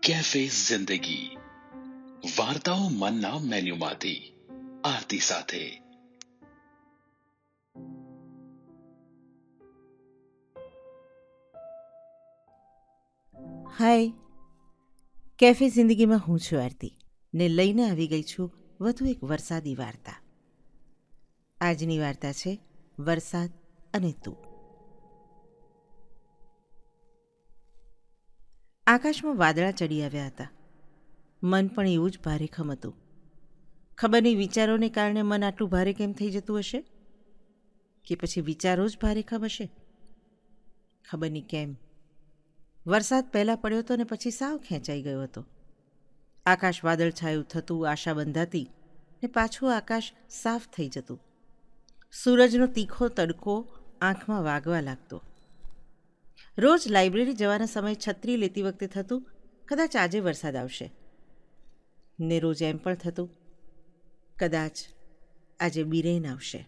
Cafe જિંદગી વાર્તાઓ મનના મેન્યુમાંથી આરતી સાથે. હાય, કેફે જિંદગીમાં હું છું આરતી ને લઈને આવી ગઈ છું વધુ એક વરસાદી વાર્તા. આજની વાર્તા છે વરસાદ અને તું. આકાશમાં વાદળા ચડી આવ્યા હતા. મન પણ એવું જ ભારેખમ હતું. ખબર નહીં વિચારોને કારણે મન આટલું ભારે કેમ થઈ જતું હશે, કે પછી વિચારો જ ભારેખમ હશે. ખબર નહીં કેમ વરસાદ પહેલાં પડ્યો હતો ને પછી સાવ ખેંચાઈ ગયો હતો. આકાશ વાદળછાયું થતું, આશા બંધાતી ને પાછું આકાશ સાફ થઈ જતું. સૂરજનો તીખો તડકો આંખમાં વાગવા લાગતો. રોજ લાઇબ્રેરી જવાના સમયે છત્રી લેતી વખતે થતું, કદાચ આજે વરસાદ આવશે. ને રોજ એમ પણ થતું, કદાચ આજે બિરેન આવશે.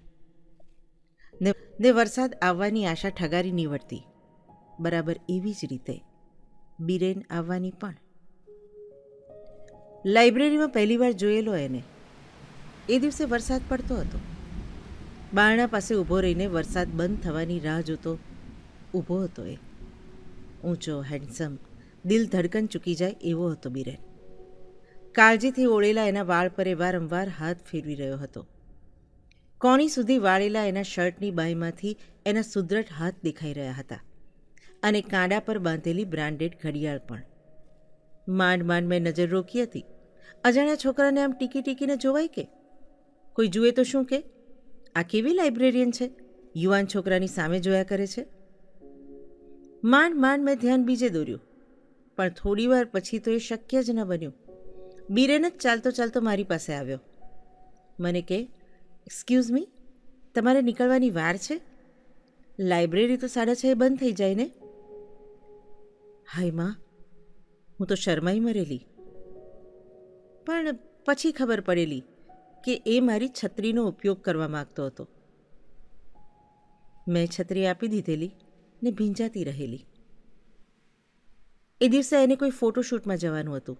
ને વરસાદ આવવાની આશા ઠગારી નીવડતી. બરાબર એવી જ રીતે બિરેન આવવાની પણ. લાઇબ્રેરીમાં પહેલીવાર જોયેલો એને. એ દિવસે વરસાદ પડતો હતો. બારણા પાસે ઊભો રહીને વરસાદ બંધ થવાની રાહ જોતો ઊભો હતો એ. ઊંચો, હેન્ડસમ, દિલ ધડકન ચૂકી જાય એવો હતો બિરેન. કાળજીથી ઓળેલા એના વાળ પર એ વારંવાર હાથ ફેરવી રહ્યો હતો. કોણી સુધી વાળેલા એના શર્ટની બાંયમાંથી એના સુદ્રઢ હાથ દેખાઈ રહ્યા હતા, અને કાંડા પર બાંધેલી બ્રાન્ડેડ ઘડિયાળ પણ. માંડ માંડ મેં નજર રોકી હતી. અજાણ્યા છોકરાને આમ ટીકી ટીકીને જોવાય કે? કોઈ જુએ તો શું કે, આ કેવી લાઇબ્રેરિયન છે, યુવાન છોકરાની સામે જોયા કરે છે. માંડ માંડ મેં ધ્યાન બીજે દોર્યું, પણ થોડી વાર પછી તો એ શક્ય જ ન બન્યું. બિરેન જ ચાલતો ચાલતો મારી પાસે આવ્યો. મને કહે, એક્સક્યુઝ મી, તમારે નીકળવાની વાર છે? લાઇબ્રેરી તો 6:30 બંધ થઈ જાય ને? હાય માં, હું તો શરમાઈ મરેલી. પણ પછી ખબર પડેલી કે એ મારી છત્રીનો ઉપયોગ કરવા માગતો હતો. મેં છત્રી આપી દીધેલી ને ભીંજાતી રહેલી. એ દિવસે એને કોઈ ફોટોશૂટમાં જવાનું હતું.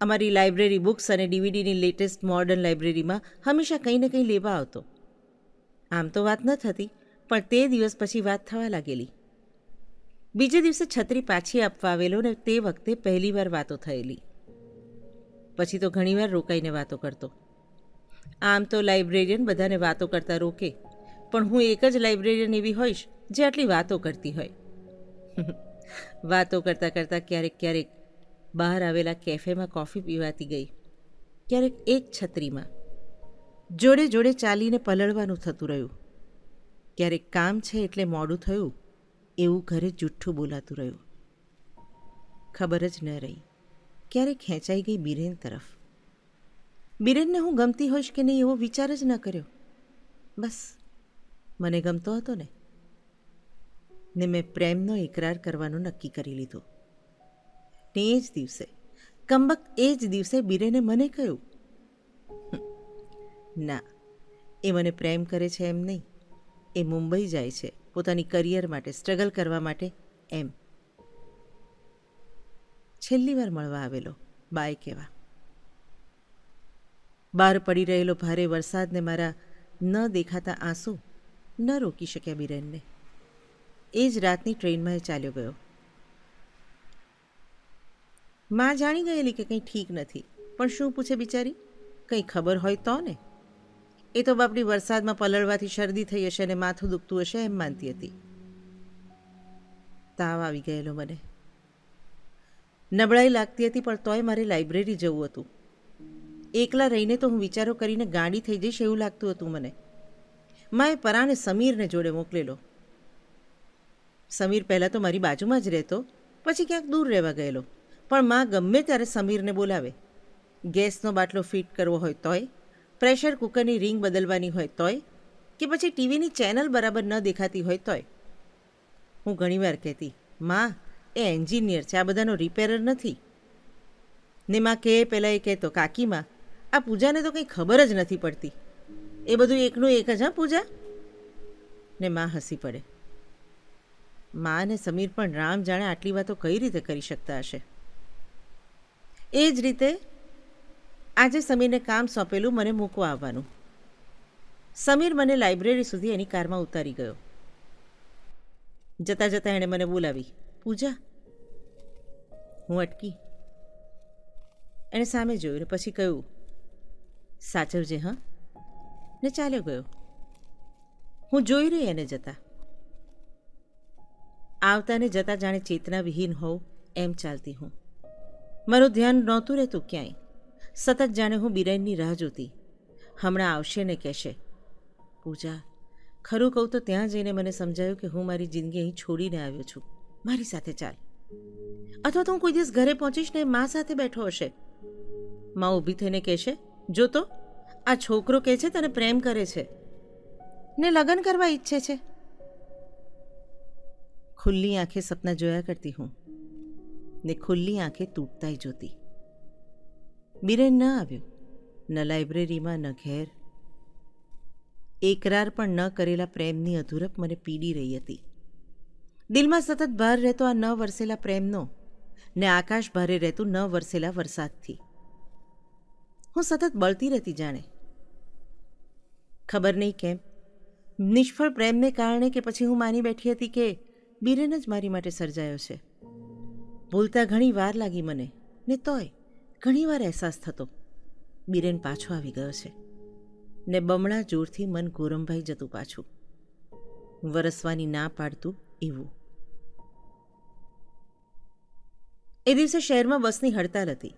અમારી લાઇબ્રેરી બુક્સ અને ડીવીડીની લેટેસ્ટ મોડર્ન લાઇબ્રેરીમાં હંમેશા કંઈ ને કંઈ લેવા આવતો. આમ તો વાત ન થતી, પણ તે દિવસ પછી વાત થવા લાગેલી. બીજે દિવસે છત્રી પાછી આપવા આવેલો ને તે વખતે પહેલીવાર વાતો થયેલી. પછી તો ઘણીવાર રોકાઈને વાતો કરતો. આમ તો લાઇબ્રેરિયન બધાને વાતો કરતા રોકે, પણ હું એક જ લાઇબ્રેરિયન એવી હોઈશ જે આટલી વાતો કરતી હોય. વાતો કરતાં કરતાં ક્યારેક ક્યારેક બહાર આવેલા કેફેમાં કોફી પીવાતી ગઈ, ક્યારેક એક છત્રીમાં. જોડે જોડે ચાલીને પલળવાનું થતું રહ્યું. ક્યારેક કામ છે એટલે મોડું થયું એવું ઘરે જુઠ્ઠું બોલાતું રહ્યું. ખબર જ ન રહી ક્યારે ખેંચાઈ ગઈ બિરેન તરફ. બિરેનને હું ગમતી હોઈશ કે નહીં એવો વિચાર જ ન કર્યો. બસ મને ગમતો હતો ને મેં પ્રેમનો ઇકરાર કરવાનું નક્કી કરી લીધું. ને એ જ દિવસે, કમબખ્ત એ જ દિવસે બિરેને મને કહ્યું, ના, એ મને પ્રેમ કરે છે એમ નહીં, એ મુંબઈ જાય છે પોતાની કરિયર માટે સ્ટ્રગલ કરવા માટે એમ. છેલ્લી વાર મળવા આવેલો, બાય કહેવા. બહાર પડી રહેલો ભારે વરસાદને મારા ન દેખાતા આંસુ ન રોકી શક્યા બિરેનને. એ જ રાતની ટ્રેનમાં એ ચાલ્યો ગયો. માં જાણી ગયેલી કે કંઈ ઠીક નથી, પણ શું પૂછે બિચારી? કંઈ ખબર હોય તો ને. એ તો બાપડી વરસાદમાં પલળવાથી શરદી થઈ હશે અને માથું દુખતું હશે એમ માનતી હતી. તાવ આવી ગયેલો મને. નબળાઈ લાગતી હતી, પણ તોય મારે લાઇબ્રેરી જવું હતું. એકલા રહીને તો હું વિચારો કરીને ગાંડી થઈ જઈશ એવું લાગતું હતું મને. માએ પરાણે સમીરને જોડે મોકલેલો. સમીર પહેલાં તો મારી બાજુમાં જ રહેતો, પછી ક્યાંક દૂર રહેવા ગયેલો. પણ માં ગમે ત્યારે સમીરને બોલાવે. ગેસનો બાટલો ફિટ કરવો હોય તોય, પ્રેશર કુકરની રિંગ બદલવાની હોય તોય, કે પછી ટીવીની ચેનલ બરાબર ન દેખાતી હોય તોય. હું ઘણીવાર કહેતી, માં એ એન્જિનિયર છે, આ બધાનો રિપેરર નથી. ને માં કહે પહેલાં એ કહેતો, કાકીમાં આ પૂજાને તો કંઈ ખબર જ નથી પડતી, એ બધું એકનું એક જ. હા પૂજા? ને માં હસી પડે. માં અને સમીર પણ રામ જાણે આટલી વાતો કઈ રીતે કરી શકતા હશે. એ જ રીતે આજે સમીરને કામ સોંપેલું મને મૂકવા આવવાનું. સમીર મને લાઇબ્રેરી સુધી એની કારમાં ઉતારી ગયો. જતાં જતાં એણે મને બોલાવી, પૂજા. હું અટકી. એણે સામે જોયું ને પછી કહ્યું, સાચવજે હા, ને ચાલ્યો ગયો. હું જોઈ રહી એને જતા. આવતાને જતાં જાણે ચેતના વિહીન હોઉં એમ ચાલતી હું. મારું ધ્યાન નહોતું રહેતું ક્યાંય. સતત જાણે હું બિરેનની રાહ જોતી. હમણાં આવશે ને કહેશે, પૂજા. ખરું કહું તો ત્યાં જઈને મને સમજાયું કે હું મારી જિંદગી અહીં છોડીને આવ્યો છું. મારી સાથે ચાલ. અથવા તો હું કોઈ દિવસ ઘરે પહોંચીશ ને મા સાથે બેઠો હશે. મા ઊભી થઈને કહેશે, જો તો આ છોકરો કહે છે તને પ્રેમ કરે છે ને લગ્ન કરવા ઈચ્છે છે. ખુલ્લી આંખે સપના જોયા કરતી હું ને ખુલ્લી આંખે તૂટતાય જોતી. બિરેન ન આવ્યો, ન લાઇબ્રેરીમાં ન ઘેર. એકરાર પણ ન કરેલા પ્રેમની અધૂરપ મને પીડી રહી હતી. દિલમાં સતત ભાર રહેતો આ ન વરસેલા પ્રેમનો ને આકાશ ભારે રહેતું ન વરસેલા વરસાદથી. હું સતત બળતી રહેતી જાણે. ખબર નહીં કેમ, નિષ્ફળ પ્રેમને કારણે કે પછી હું માની બેઠી હતી કે બિરેન જ મારી માટે સર્જાયો છે. ભૂલતા ઘણી વાર લાગી મને, ને તોય ઘણીવાર અહેસાસ થતો બિરેન પાછો આવી ગયો છે ને બમણા જોરથી મન ગોરંભાઈ જતું પાછું, વરસવાની ના પાડતું એવું. એ દિવસે શહેરમાં બસની હડતાલ હતી.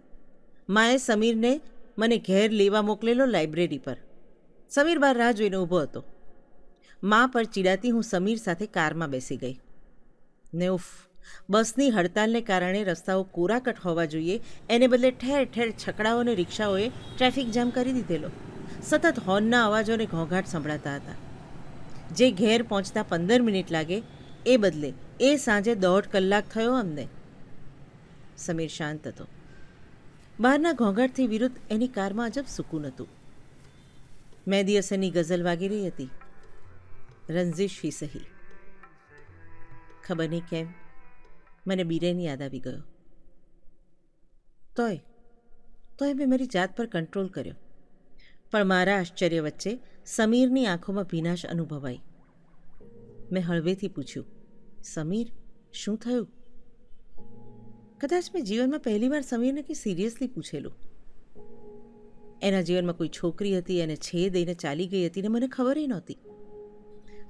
માએ સમીરને મને ઘેર લેવા મોકલેલો લાઇબ્રેરી પર. સમીર બહાર રાહ જોઈને ઊભો હતો. મા પર ચીડાતી હું સમીર સાથે કારમાં બેસી ગઈ. ને ઉફ, બસની હડતાલને કારણે રસ્તાઓ કોરાકટ હોવા જોઈએ એને બદલે ઠેર ઠેર છકડાઓ અને રિક્ષાઓએ ટ્રાફિક જામ કરી દીધેલો. સતત હોર્નના અવાજોને ઘોંઘાટ સંભળાતા હતા. જે ઘેર પહોંચતા 15 મિનિટ લાગે એ બદલે એ સાંજે 1.5 કલાક થયો અમને. સમીર શાંત હતો. બહારના ઘોંઘાટથી વિરુદ્ધ એની કારમાં અજબ સુકૂન હતું. મહેદી હસનની ગઝલ વાગી રહી હતી, રંઝિશ હી સહી. ખબર નહીં કેમ મને બિરેન યાદ આવી ગયો. તોય મેં મારી જાત પર કંટ્રોલ કર્યો. પણ મારા આશ્ચર્ય વચ્ચે સમીરની આંખોમાં ભીનાશ અનુભવાઈ. મેં હળવેથી પૂછ્યું, સમીર, શું થયું? કદાચ મેં જીવનમાં પહેલીવાર સમીરને કંઈ સિરિયસલી પૂછેલું. એના જીવનમાં કોઈ છોકરી હતી, એને છે દઈને ચાલી ગઈ હતી ને મને ખબર નહોતી.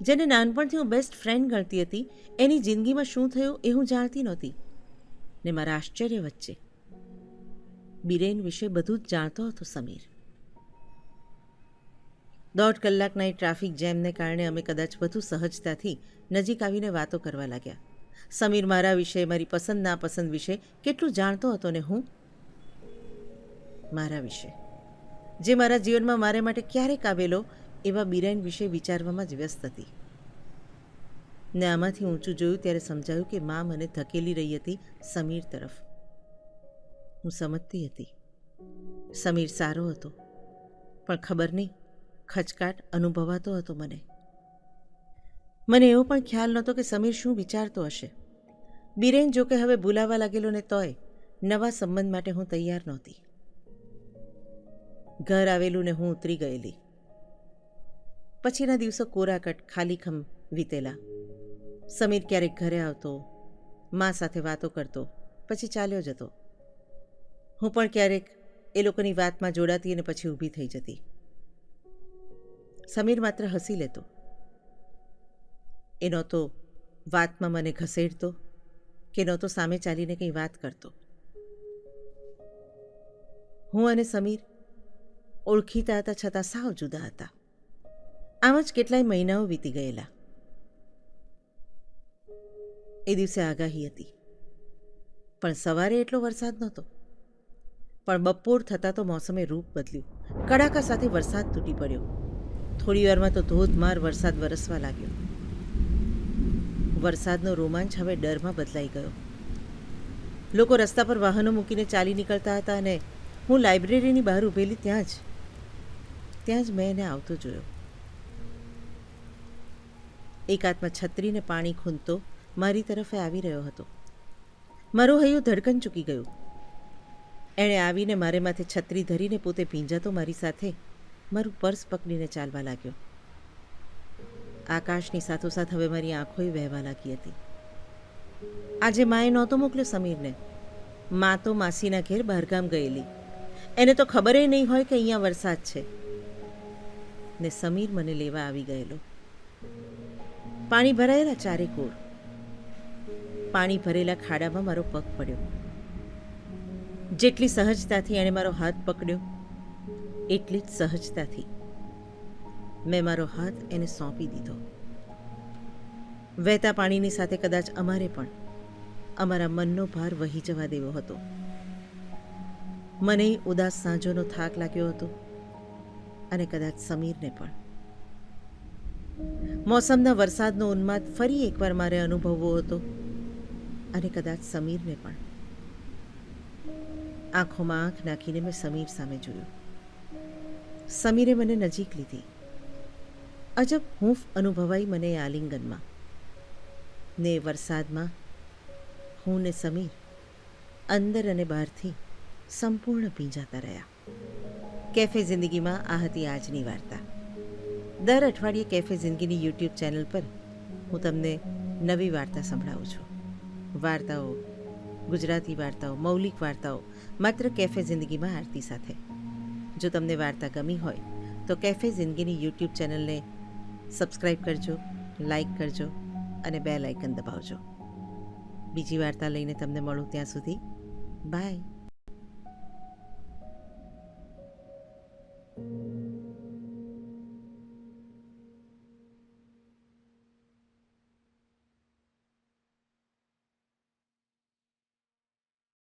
જેને નાનપણથી હું બેસ્ટ ફ્રેન્ડ ગણતી હતી, એની જિંદગીમાં શું થયું એ હું જાણતી નહોતી. ને મારા આશ્ચર્ય વચ્ચે બિરેન વિશે બધું જ જાણતો હતો સમીર. 1.5 કલાકના એ ટ્રાફિક જેમને કારણે અમે કદાચ વધુ સહજતાથી નજીક આવીને વાતો કરવા લાગ્યા. સમીર મારા વિશે, મારી પસંદ નાપસંદ વિશે કેટલું જાણતો હતો ને હું મારા વિશે, જે મારા જીવનમાં મારે માટે ક્યારેક આવેલો એવા બિરેન વિશે વિચારવામાં જ વ્યસ્ત હતી. ને આમાંથી ઊંચું જોયું ત્યારે સમજાયું કે મા મને ધકેલી રહી હતી સમીર તરફ. હું સમજતી હતી સમીર સારો હતો, પણ ખબર નહીં, ખચકાટ અનુભવાતો હતો મને. મને એવો પણ ખ્યાલ નહોતો કે સમીર શું વિચારતો હશે. બિરેન જો કે હવે ભૂલાવા લાગેલો ને તોય નવા સંબંધ માટે હું તૈયાર નહોતી. ઘર આવેલું ને હું ઉતરી ગયેલી. પછીના દિવસો કોરાકટ ખાલીખમ વીતેલા. સમીર ક્યારેક ઘરે આવતો, મા સાથે વાતો કરતો, પછી ચાલ્યો જતો. હું પણ ક્યારેક એ લોકોની વાતમાં જોડાતી અને પછી ઊભી થઈ જતી. સમીર માત્ર હસી લેતો. એ નહોતો વાતમાં મને ઘસેડતો કે નહોતો સામે ચાલીને કંઈ વાત કરતો. હું અને સમીર ઓળખીતા હતા છતાં સાવ જુદા હતા. આમ જ કેટલાય મહિનાઓ વીતી ગયેલા. એ દિવસે આગાહી હતી, પણ સવારે એટલો વરસાદ નહોતો. પણ બપોર થતાં તો મોસમે રૂપ બદલ્યું. કડાકા સાથે વરસાદ તૂટી પડ્યો. થોડી વારમાં તો ધોધમાર વરસાદ વરસવા લાગ્યો. વરસાદનો રોમાંચ હવે ડરમાં બદલાઈ ગયો. લોકો રસ્તા પર વાહનો મૂકીને ચાલી નીકળતા હતા અને હું લાઇબ્રેરીની બહાર ઊભેલી ત્યાં જ મેં એને આવતો જોયો. એક હાથમાં છત્રીને પાણી ખૂંદતો મારી તરફે આવી રહ્યો હતો. મારું હૈયું ધડકન ચૂકી ગયું. એણે આવીને મારે માથે છત્રી ધરીને પોતે ભીંજાતો મારી સાથે મારું પર્સ પકડીને ચાલવા લાગ્યો. આકાશની સાથોસાથ હવે મારી આંખોય વહેવા લાગી હતી. આજે માએ નહોતો મોકલ્યો સમીરને. મા તો માસીના ઘેર બહારગામ ગયેલી. એને તો ખબરે નહીં હોય કે અહીંયા વરસાદ છે. ને સમીર મને લેવા આવી ગયેલો. પાણી ભરાયેલા ચારે કોર. પાણી ભરેલા ખાડામાં મારો પગ પડ્યો. જેટલી સહજતાથી એણે મારો હાથ પકડ્યો એટલી જ સહજતાથી મેં મારો હાથ એને સોંપી દીધો. વહેતા પાણીની સાથે કદાચ અમારે પણ અમારા મનનો ભાર વહી જવા દેવો હતો. મને ઉદાસ સાંજોનો થાક લાગ્યો હતો અને કદાચ સમીરને પણ. મોસમના વરસાદનો ઉન્માદ ફરી એકવાર મારે અનુભવવો હતો અને કદાચ સમીરને પણ. આંખોમાં આંખ નાખીને મેં સમીર સામે જોયું. સમીરે મને નજીક લીધી. અજબ હૂંફ અનુભવાઈ મને એ આલિંગનમાં. ને વરસાદમાં હું ને સમીર અંદર અને બહારથી સંપૂર્ણ ભીંજાતા રહ્યા. કેફે જિંદગીમાં આ હતી આજની વાર્તા. દર અઠવાડિયે કેફે જિંદગીની યુટ્યુબ ચેનલ પર હું તમને નવી વાર્તા સંભળાવું છું. વાર્તાઓ, ગુજરાતી વાર્તાઓ, મૌલિક વાર્તાઓ માત્ર કેફે જિંદગીમાં આરતી સાથે. જો તમને વાર્તા ગમી હોય તો કેફે જિંદગીની યુટ્યુબ ચેનલને સબસ્ક્રાઈબ કરજો, લાઈક કરજો અને બેલ આઇકન દબાવજો. બીજી વાર્તા લઈને તમને મળું ત્યાં સુધી બાય.